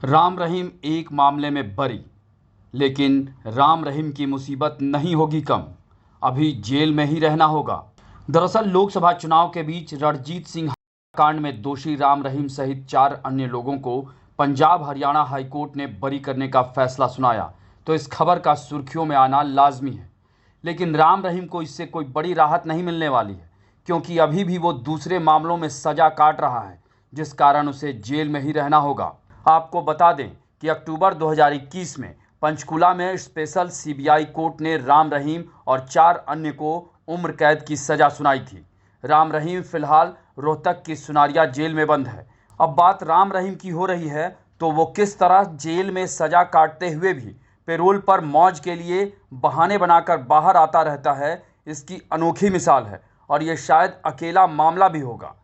राम रहीम एक मामले में बरी, लेकिन राम रहीम की मुसीबत नहीं होगी कम। अभी जेल में ही रहना होगा। दरअसल लोकसभा चुनाव के बीच रणजीत सिंह कांड में दोषी राम रहीम सहित 4 अन्य लोगों को पंजाब हरियाणा हाईकोर्ट ने बरी करने का फैसला सुनाया, तो इस खबर का सुर्खियों में आना लाजमी है। लेकिन राम रहीम को इससे कोई बड़ी राहत नहीं मिलने वाली है, क्योंकि अभी भी वो दूसरे मामलों में सजा काट रहा है, जिस कारण उसे जेल में ही रहना होगा। आपको बता दें कि अक्टूबर 2021 में पंचकुला में स्पेशल सीबीआई कोर्ट ने राम रहीम और 4 अन्य को उम्र कैद की सजा सुनाई थी। राम रहीम फिलहाल रोहतक की सुनारिया जेल में बंद है। अब बात राम रहीम की हो रही है, तो वो किस तरह जेल में सजा काटते हुए भी पैरोल पर मौज के लिए बहाने बनाकर बाहर आता रहता है, इसकी अनोखी मिसाल है। और ये शायद अकेला मामला भी होगा।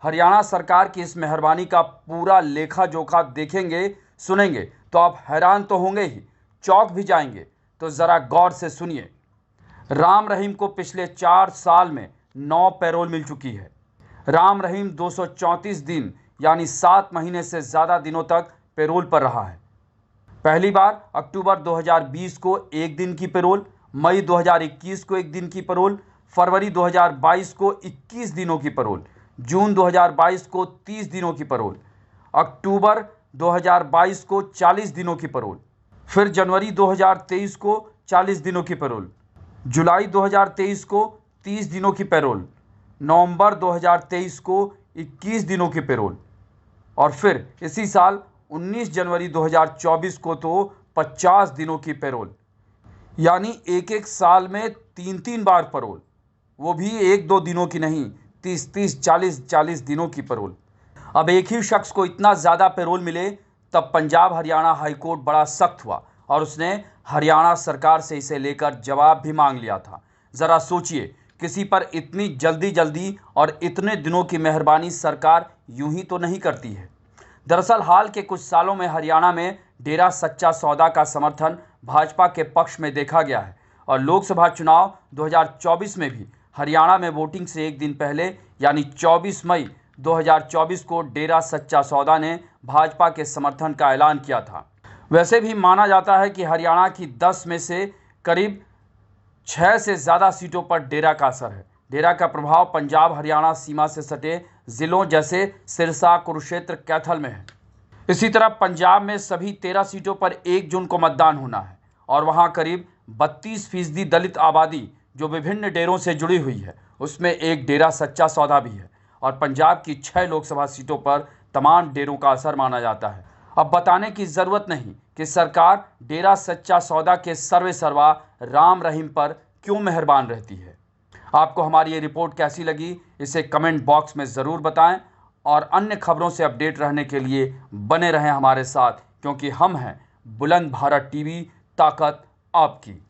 हरियाणा सरकार की इस मेहरबानी का पूरा लेखा जोखा देखेंगे, सुनेंगे तो आप हैरान तो होंगे ही, चौंक भी जाएंगे। तो ज़रा गौर से सुनिए। राम रहीम को पिछले 4 साल में 9 पैरोल मिल चुकी है। राम रहीम 234 दिन यानी 7 महीने से ज़्यादा दिनों तक पैरोल पर रहा है। पहली बार अक्टूबर 2020 को 1 दिन की पैरोल, मई 2021 को 1 दिन की पैरोल, फरवरी 2022 को 21 दिनों की पैरोल, जून 2022 को 30 दिनों की पैरोल, अक्टूबर 2022 को 40 दिनों की पैरोल, फिर जनवरी 2023 को 40 दिनों की पैरोल, जुलाई 2023 को 30 दिनों की पैरोल, नवंबर 2023 को 21 दिनों की पैरोल और फिर इसी साल 19 जनवरी 2024 को तो 50 दिनों की पैरोल। यानी एक साल में 3 बार पैरोल, वो भी 1-2 दिनों की नहीं, 30-30, 40-40 दिनों की पैरोल। अब एक ही शख्स को इतना ज़्यादा पैरोल मिले, तब पंजाब हरियाणा हाईकोर्ट बड़ा सख्त हुआ और उसने हरियाणा सरकार से इसे लेकर जवाब भी मांग लिया था। ज़रा सोचिए, किसी पर इतनी जल्दी और इतने दिनों की मेहरबानी सरकार यूं ही तो नहीं करती है। दरअसल हाल के कुछ सालों में हरियाणा में डेरा सच्चा सौदा का समर्थन भाजपा के पक्ष में देखा गया है और लोकसभा चुनाव 2024 में भी हरियाणा में वोटिंग से एक दिन पहले यानी 24 मई 2024 को डेरा सच्चा सौदा ने भाजपा के समर्थन का ऐलान किया था। वैसे भी माना जाता है कि हरियाणा की 10 में से करीब 6 से ज़्यादा सीटों पर डेरा का असर है। डेरा का प्रभाव पंजाब हरियाणा सीमा से सटे जिलों जैसे सिरसा, कुरुक्षेत्र, कैथल में है। इसी तरह पंजाब में सभी 13 सीटों पर 1 जून को मतदान होना है और वहां करीब 32% दलित आबादी जो विभिन्न डेरों से जुड़ी हुई है, उसमें एक डेरा सच्चा सौदा भी है और पंजाब की 6 लोकसभा सीटों पर तमाम डेरों का असर माना जाता है। अब बताने की ज़रूरत नहीं कि सरकार डेरा सच्चा सौदा के सर्वे सर्वा राम रहीम पर क्यों मेहरबान रहती है। आपको हमारी ये रिपोर्ट कैसी लगी, इसे कमेंट बॉक्स में ज़रूर बताएं और अन्य खबरों से अपडेट रहने के लिए बने रहें हमारे साथ, क्योंकि हम हैं बुलंद भारत टीवी, ताकत आपकी।